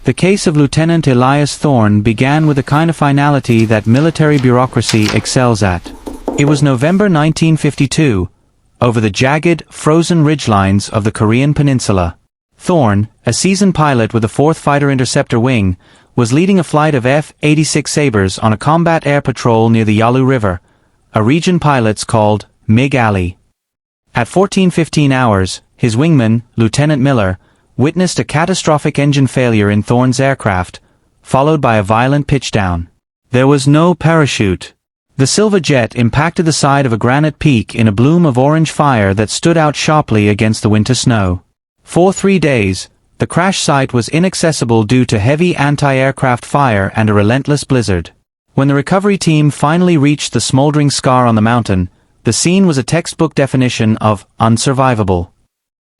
The case of Lieutenant Elias Thorne began with a kind of finality that military bureaucracy excels at. It was November 1952, over the jagged, frozen ridgelines of the Korean peninsula. Thorne, a seasoned pilot with the 4th Fighter Interceptor Wing, was leading a flight of F-86 Sabres on a combat air patrol near the Yalu River, a region pilots called MiG Alley. At 14:15 hours, his wingman, Lieutenant Miller, witnessed a catastrophic engine failure in Thorne's aircraft, followed by a violent pitchdown. There was no parachute. The silver jet impacted the side of a granite peak in a bloom of orange fire that stood out sharply against the winter snow. For 3 days, the crash site was inaccessible due to heavy anti-aircraft fire and a relentless blizzard. When the recovery team finally reached the smoldering scar on the mountain, the scene was a textbook definition of unsurvivable.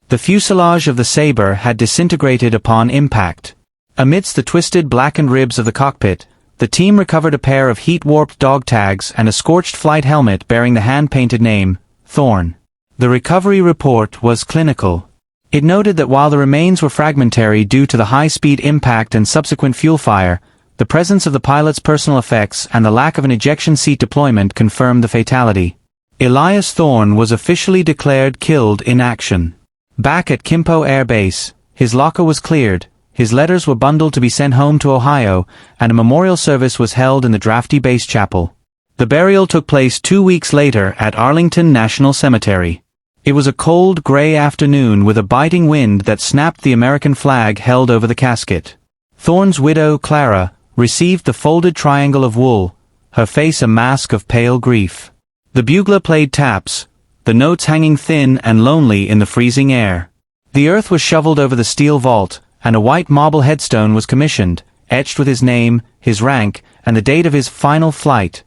The fuselage of the Sabre had disintegrated upon impact. Amidst the twisted blackened ribs of the cockpit, the team recovered a pair of heat-warped dog tags and a scorched flight helmet bearing the hand-painted name, Thorne. The recovery report was clinical. It noted that while the remains were fragmentary due to the high-speed impact and subsequent fuel fire, the presence of the pilot's personal effects and the lack of an ejection seat deployment confirmed the fatality. Elias Thorne was officially declared killed in action. Back at Kimpo Air Base, his locker was cleared, his letters were bundled to be sent home to Ohio, and a memorial service was held in the drafty base chapel. The burial took place 2 weeks later at Arlington National Cemetery. It was a cold, gray afternoon with a biting wind that snapped the American flag held over the casket. Thorne's widow, Clara, received the folded triangle of wool, her face a mask of pale grief. The bugler played taps, the notes hanging thin and lonely in the freezing air. The earth was shoveled over the steel vault, and a white marble headstone was commissioned, etched with his name, his rank, and the date of his final flight,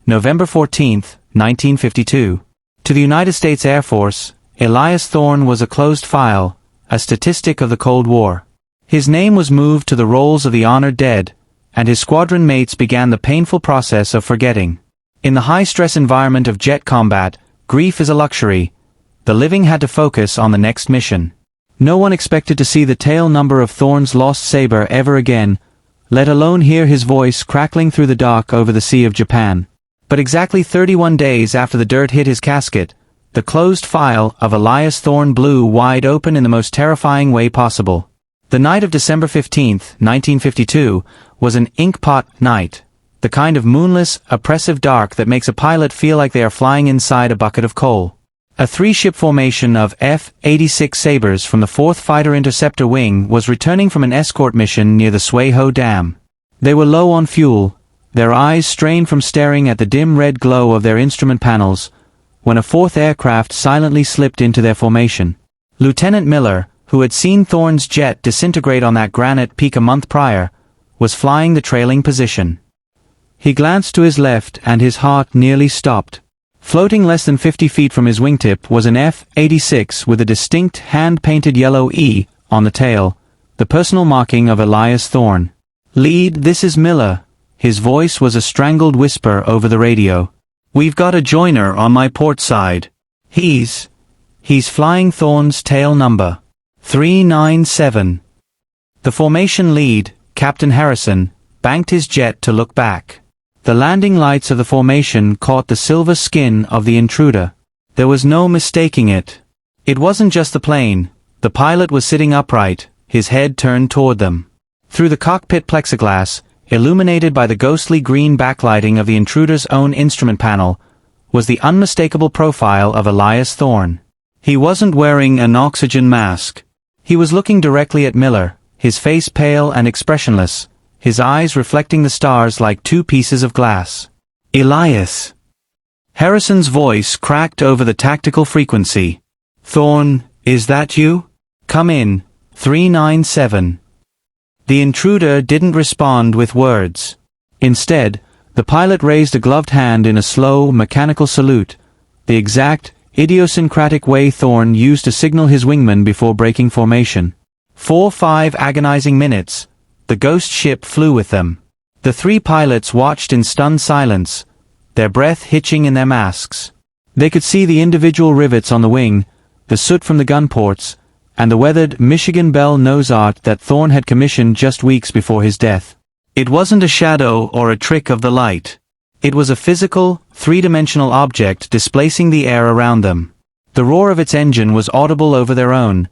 November 14, 1952. To the United States Air Force, Elias Thorne was a closed file, a statistic of the Cold War. His name was moved to the rolls of the honored dead, and his squadron mates began the painful process of forgetting. In the high-stress environment of jet combat, grief is a luxury. The living had to focus on the next mission. No one expected to see the tail number of Thorne's lost Sabre ever again, let alone hear his voice crackling through the dark over the Sea of Japan. But exactly 31 days after the dirt hit his casket, the closed file of Elias Thorne blew wide open in the most terrifying way possible. The night of December 15, 1952, was an inkpot night. The kind of moonless, oppressive dark that makes a pilot feel like they are flying inside a bucket of coal. A 3-ship formation of F-86 Sabres from the 4th Fighter Interceptor Wing was returning from an escort mission near the Swaho Dam. They were low on fuel, their eyes strained from staring at the dim red glow of their instrument panels, when a 4th aircraft silently slipped into their formation. Lieutenant Miller, who had seen Thorne's jet disintegrate on that granite peak a month prior, was flying the trailing position. He glanced to his left and his heart nearly stopped. Floating less than 50 feet from his wingtip was an F-86 with a distinct hand-painted yellow E on the tail, the personal marking of Elias Thorne. "Lead, this is Miller." His voice was a strangled whisper over the radio. "We've got a joiner on my port side. He's flying Thorne's tail number 397. The formation lead, Captain Harrison, banked his jet to look back. The landing lights of the formation caught the silver skin of the intruder. There was no mistaking it. It wasn't just the plane. The pilot was sitting upright, his head turned toward them. Through the cockpit plexiglass, illuminated by the ghostly green backlighting of the intruder's own instrument panel, was the unmistakable profile of Elias Thorne. He wasn't wearing an oxygen mask. He was looking directly at Miller, his face pale and expressionless, his eyes reflecting the stars like 2 pieces of glass. "Elias." Harrison's voice cracked over the tactical frequency. "Thorne, is that you? Come in, 397. The intruder didn't respond with words. Instead, the pilot raised a gloved hand in a slow, mechanical salute, the exact, idiosyncratic way Thorne used to signal his wingman before breaking formation. For 5 agonizing minutes, the ghost ship flew with them. The 3 pilots watched in stunned silence, their breath hitching in their masks. They could see the individual rivets on the wing, the soot from the gun ports, and the weathered Michigan Belle nose art that Thorne had commissioned just weeks before his death. It wasn't a shadow or a trick of the light. It was a physical, three-dimensional object displacing the air around them. The roar of its engine was audible over their own,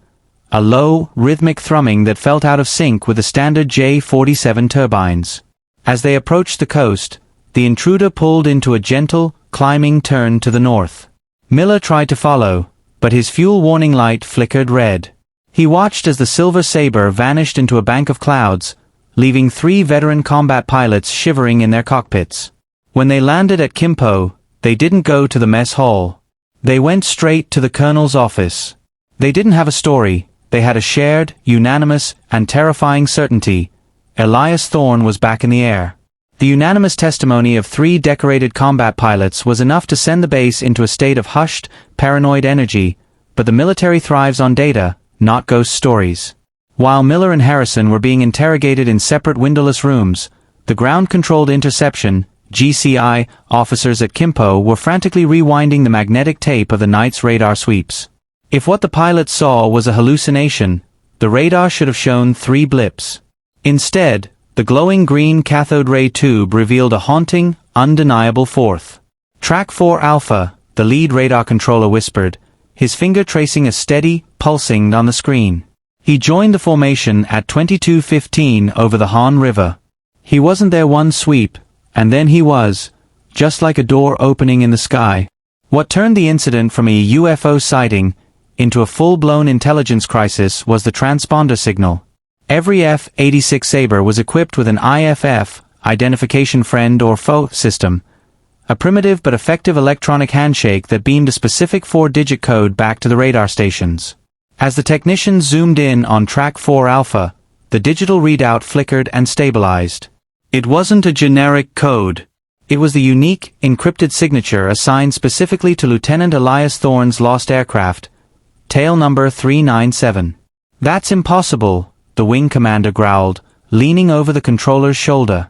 a low, rhythmic thrumming that felt out of sync with the standard J-47 turbines. As they approached the coast, the intruder pulled into a gentle, climbing turn to the north. Miller tried to follow, but his fuel warning light flickered red. He watched as the Silver Sabre vanished into a bank of clouds, leaving 3 veteran combat pilots shivering in their cockpits. When they landed at Kimpo, they didn't go to the mess hall. They went straight to the colonel's office. They didn't have a story, they had a shared, unanimous, and terrifying certainty. Elias Thorne was back in the air. The unanimous testimony of 3 decorated combat pilots was enough to send the base into a state of hushed, paranoid energy, but the military thrives on data, not ghost stories. While Miller and Harrison were being interrogated in separate windowless rooms, the ground-controlled interception, GCI, officers at Kimpo were frantically rewinding the magnetic tape of the night's radar sweeps. If what the pilots saw was a hallucination, the radar should have shown 3 blips. Instead, the glowing green cathode ray tube revealed a haunting, undeniable 4th. Track 4 Alpha, the lead radar controller whispered, his finger tracing a steady, pulsing on the screen. He joined the formation at 22:15 over the Han River. He wasn't there one sweep, and then he was, just like a door opening in the sky. What turned the incident from a UFO sighting into a full-blown intelligence crisis was the transponder signal. Every F-86 Sabre was equipped with an IFF, Identification Friend or Foe system, a primitive but effective electronic handshake that beamed a specific 4-digit code back to the radar stations. As the technicians zoomed in on Track 4 Alpha, the digital readout flickered and stabilized. It wasn't a generic code. It was the unique, encrypted signature assigned specifically to Lieutenant Elias Thorne's lost aircraft, tail number 397. "That's impossible," the wing commander growled, leaning over the controller's shoulder.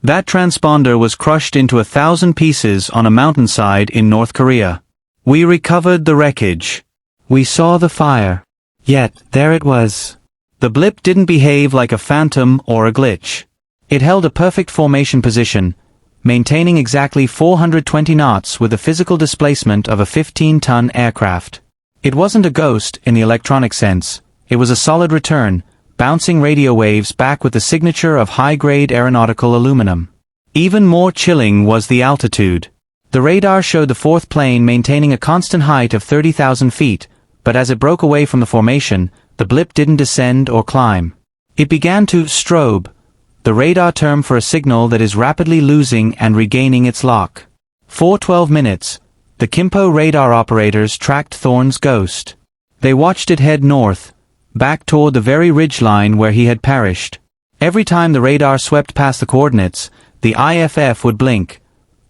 "That transponder was crushed into 1,000 pieces on a mountainside in North Korea. We recovered the wreckage. We saw the fire. Yet, there it was. The blip didn't behave like a phantom or a glitch. It held a perfect formation position, maintaining exactly 420 knots with the physical displacement of a 15-ton aircraft. It wasn't a ghost in the electronic sense, it was a solid return, bouncing radio waves back with the signature of high-grade aeronautical aluminum. Even more chilling was the altitude. The radar showed the 4th plane maintaining a constant height of 30,000 feet, but as it broke away from the formation, the blip didn't descend or climb. It began to strobe, the radar term for a signal that is rapidly losing and regaining its lock. For 12 minutes, the Kimpo radar operators tracked Thorne's ghost. They watched it head north, back toward the very ridgeline where he had perished. Every time the radar swept past the coordinates, the IFF would blink.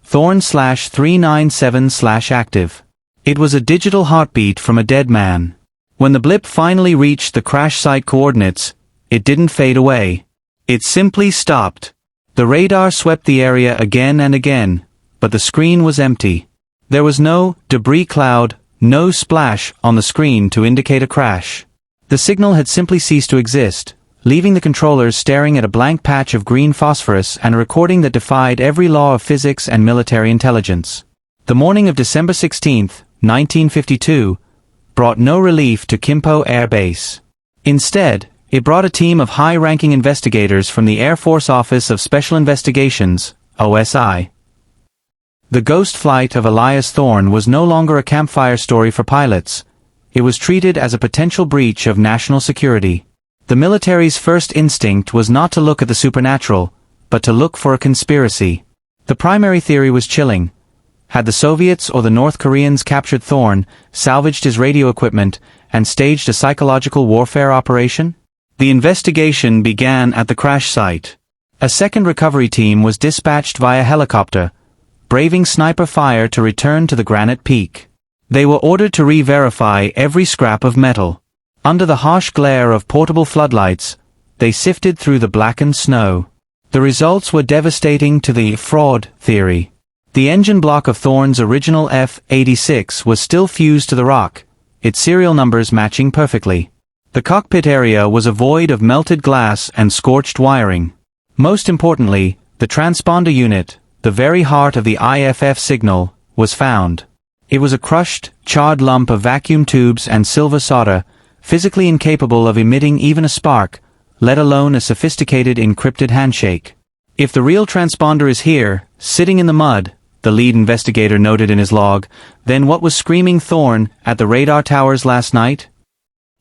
Thorne/397/active. It was a digital heartbeat from a dead man. When the blip finally reached the crash site coordinates, it didn't fade away. It simply stopped. The radar swept the area again and again, but the screen was empty. There was no debris cloud, no splash on the screen to indicate a crash. The signal had simply ceased to exist, leaving the controllers staring at a blank patch of green phosphorus and a recording that defied every law of physics and military intelligence. The morning of December 16, 1952, brought no relief to Kimpo Air Base. Instead, it brought a team of high-ranking investigators from the Air Force Office of Special Investigations, OSI. The ghost flight of Elias Thorne was no longer a campfire story for pilots. It was treated as a potential breach of national security. The military's first instinct was not to look at the supernatural, but to look for a conspiracy. The primary theory was chilling. Had the Soviets or the North Koreans captured Thorne, salvaged his radio equipment, and staged a psychological warfare operation? The investigation began at the crash site. A second recovery team was dispatched via helicopter, braving sniper fire to return to the granite peak. They were ordered to re-verify every scrap of metal. Under the harsh glare of portable floodlights, they sifted through the blackened snow. The results were devastating to the fraud theory. The engine block of Thorne's original F-86 was still fused to the rock, its serial numbers matching perfectly. The cockpit area was a void of melted glass and scorched wiring. Most importantly, the transponder unit, the very heart of the IFF signal, was found. It was a crushed, charred lump of vacuum tubes and silver solder, physically incapable of emitting even a spark, let alone a sophisticated encrypted handshake. If the real transponder is here, sitting in the mud, the lead investigator noted in his log, then what was screaming Thorn at the radar towers last night?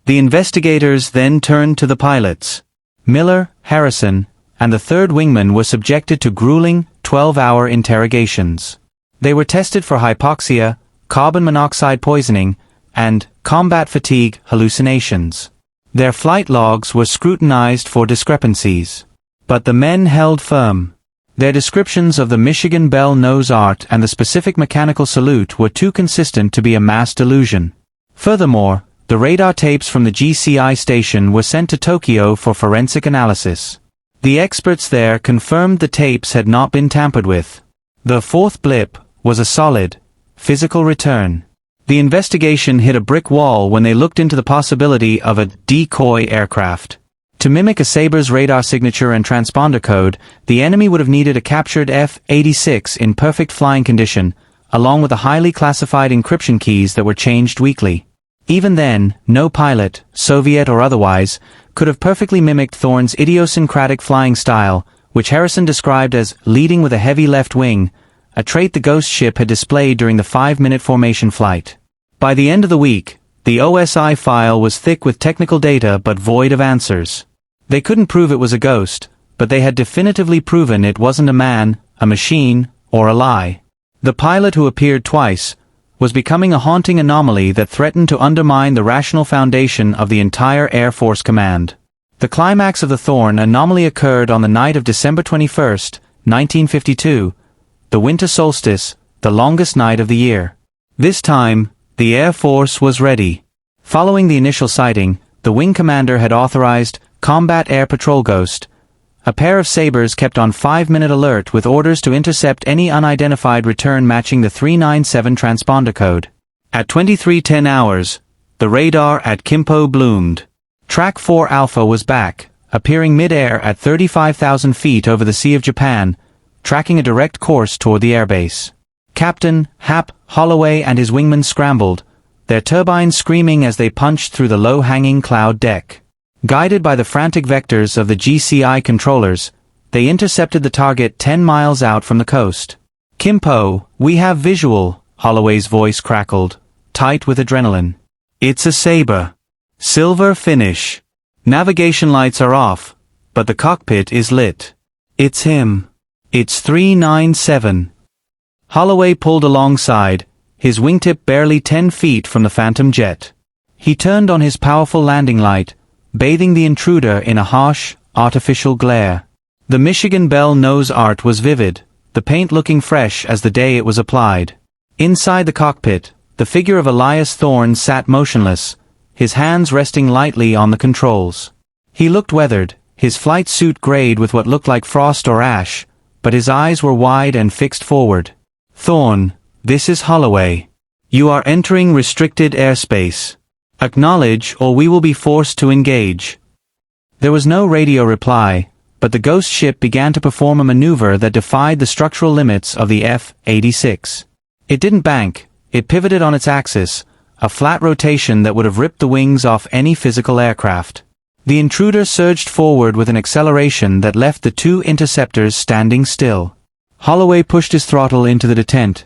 The investigators then turned to the pilots. Miller, Harrison, and the third wingman were subjected to grueling, 12-hour interrogations. They were tested for hypoxia, carbon monoxide poisoning, and combat fatigue hallucinations. Their flight logs were scrutinized for discrepancies. But the men held firm. Their descriptions of the Michigan Belle nose art and the specific mechanical salute were too consistent to be a mass delusion. Furthermore, the radar tapes from the GCI station were sent to Tokyo for forensic analysis. The experts there confirmed the tapes had not been tampered with. The fourth blip was a solid, physical return. The investigation hit a brick wall when they looked into the possibility of a decoy aircraft. To mimic a Saber's radar signature and transponder code, the enemy would have needed a captured F-86 in perfect flying condition, along with the highly classified encryption keys that were changed weekly. Even then, no pilot, Soviet or otherwise, could have perfectly mimicked Thorn's idiosyncratic flying style, which Harrison described as leading with a heavy left wing, a trait the ghost ship had displayed during the 5-minute formation flight. By the end of the week, the OSI file was thick with technical data but void of answers. They couldn't prove it was a ghost, but they had definitively proven it wasn't a man, a machine, or a lie. The pilot who appeared twice was becoming a haunting anomaly that threatened to undermine the rational foundation of the entire Air Force Command. The climax of the Thorn anomaly occurred on the night of December 21, 1952, the winter solstice, the longest night of the year. This time, the Air Force was ready. Following the initial sighting, the wing commander had authorized Combat Air Patrol Ghost, a pair of Sabres kept on 5-minute alert with orders to intercept any unidentified return matching the 397 transponder code. At 23:10 hours, the radar at Kimpo bloomed. Track 4 Alpha was back, appearing mid-air at 35,000 feet over the Sea of Japan, tracking a direct course toward the airbase. Captain Hap Holloway and his wingmen scrambled, their turbines screaming as they punched through the low-hanging cloud deck. Guided by the frantic vectors of the GCI controllers, they intercepted the target 10 miles out from the coast. "Kimpo, we have visual," Holloway's voice crackled, tight with adrenaline. "It's a Sabre. Silver finish. Navigation lights are off, but the cockpit is lit. It's him. It's 397. Holloway pulled alongside, his wingtip barely 10 feet from the Phantom jet. He turned on his powerful landing light, bathing the intruder in a harsh, artificial glare. The Michigan Belle nose art was vivid, the paint looking fresh as the day it was applied. Inside the cockpit, the figure of Elias Thorne sat motionless, his hands resting lightly on the controls. He looked weathered, his flight suit grayed with what looked like frost or ash, but his eyes were wide and fixed forward. "Thorne, this is Holloway. You are entering restricted airspace. Acknowledge or we will be forced to engage." There was no radio reply, but the ghost ship began to perform a maneuver that defied the structural limits of the F-86. It didn't bank, it pivoted on its axis, a flat rotation that would have ripped the wings off any physical aircraft. The intruder surged forward with an acceleration that left the two interceptors standing still. Holloway pushed his throttle into the detent,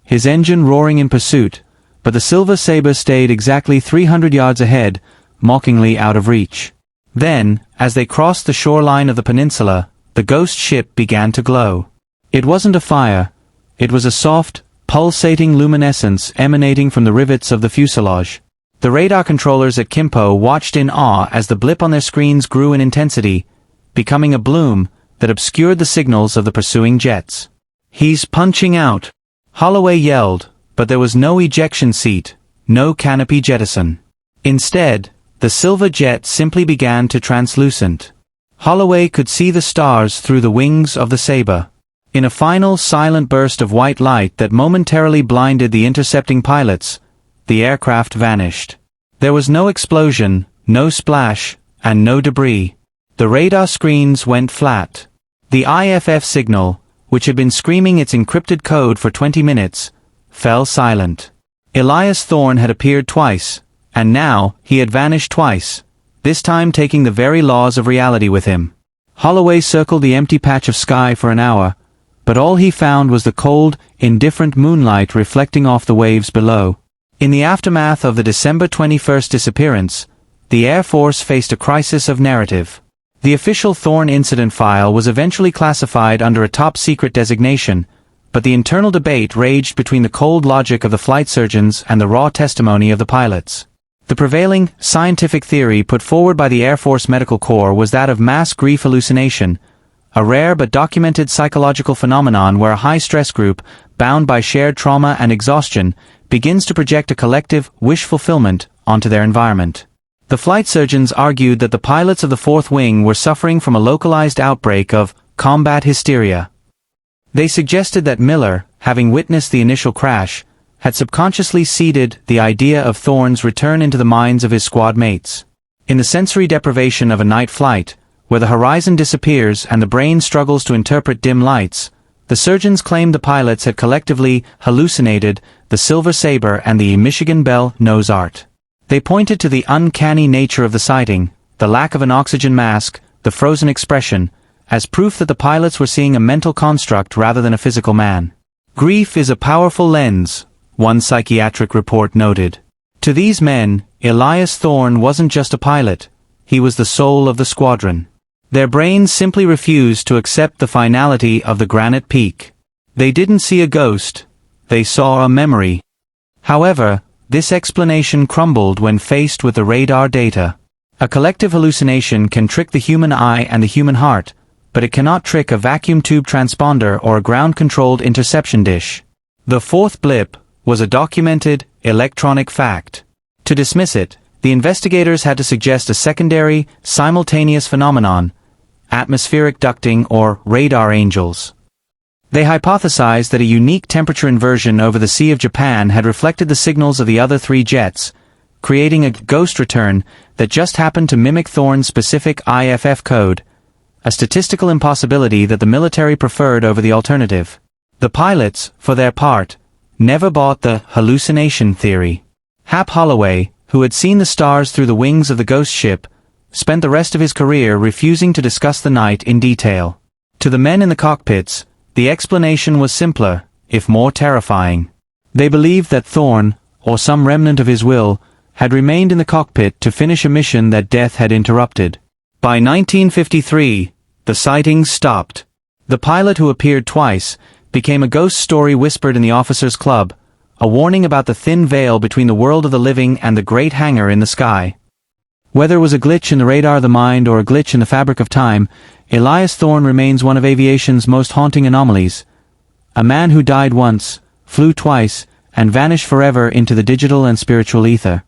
his engine roaring in pursuit, but the Silver Sabre stayed exactly 300 yards ahead, mockingly out of reach. Then, as they crossed the shoreline of the peninsula, the ghost ship began to glow. It wasn't a fire, it was a soft, pulsating luminescence emanating from the rivets of the fuselage. The radar controllers at Kimpo watched in awe as the blip on their screens grew in intensity, becoming a bloom that obscured the signals of the pursuing jets. "He's punching out," Holloway yelled, but there was no ejection seat, no canopy jettison. Instead, the silver jet simply began to translucent. Holloway could see the stars through the wings of the Sabre. In a final silent burst of white light that momentarily blinded the intercepting pilots, the aircraft vanished. There was no explosion, no splash, and no debris. The radar screens went flat. The IFF signal, which had been screaming its encrypted code for 20 minutes, fell silent. Elias Thorne had appeared twice, and now he had vanished twice, this time taking the very laws of reality with him. Holloway circled the empty patch of sky for an hour, but all he found was the cold, indifferent moonlight reflecting off the waves below. In the aftermath of the December 21st disappearance, the Air Force faced a crisis of narrative. The official Thorne incident file was eventually classified under a top-secret designation, but the internal debate raged between the cold logic of the flight surgeons and the raw testimony of the pilots. The prevailing, scientific theory put forward by the Air Force Medical Corps was that of mass grief hallucination, a rare but documented psychological phenomenon where a high-stress group, bound by shared trauma and exhaustion, begins to project a collective wish fulfillment onto their environment. The flight surgeons argued that the pilots of the Fourth Wing were suffering from a localized outbreak of combat hysteria. They suggested that Miller, having witnessed the initial crash, had subconsciously seeded the idea of Thorne's return into the minds of his squad mates. In the sensory deprivation of a night flight, where the horizon disappears and the brain struggles to interpret dim lights, the surgeons claimed the pilots had collectively hallucinated the Silver Sabre and the Michigan Belle nose art. They pointed to the uncanny nature of the sighting, the lack of an oxygen mask, the frozen expression, as proof that the pilots were seeing a mental construct rather than a physical man. Grief is a powerful lens, one psychiatric report noted. To these men, Elias Thorne wasn't just a pilot, he was the soul of the squadron. Their brains simply refused to accept the finality of the granite peak. They didn't see a ghost, they saw a memory. However, this explanation crumbled when faced with the radar data. A collective hallucination can trick the human eye and the human heart, but it cannot trick a vacuum tube transponder or a ground-controlled interception dish. The fourth blip was a documented, electronic fact. To dismiss it, the investigators had to suggest a secondary, simultaneous phenomenon, atmospheric ducting or radar angels. They hypothesized that a unique temperature inversion over the Sea of Japan had reflected the signals of the other three jets, creating a ghost return that just happened to mimic Thorne's specific IFF code, a statistical impossibility that the military preferred over the alternative. The pilots, for their part, never bought the hallucination theory. Hap Holloway, who had seen the stars through the wings of the ghost ship, spent the rest of his career refusing to discuss the night in detail. To the men in the cockpits, the explanation was simpler, if more terrifying. They believed that Thorne, or some remnant of his will, had remained in the cockpit to finish a mission that death had interrupted. By 1953, the sightings stopped. The pilot who appeared twice became a ghost story whispered in the officers' club, a warning about the thin veil between the world of the living and the great hangar in the sky. Whether it was a glitch in the radar of the mind or a glitch in the fabric of time, Elias Thorne remains one of aviation's most haunting anomalies. A man who died once, flew twice, and vanished forever into the digital and spiritual ether.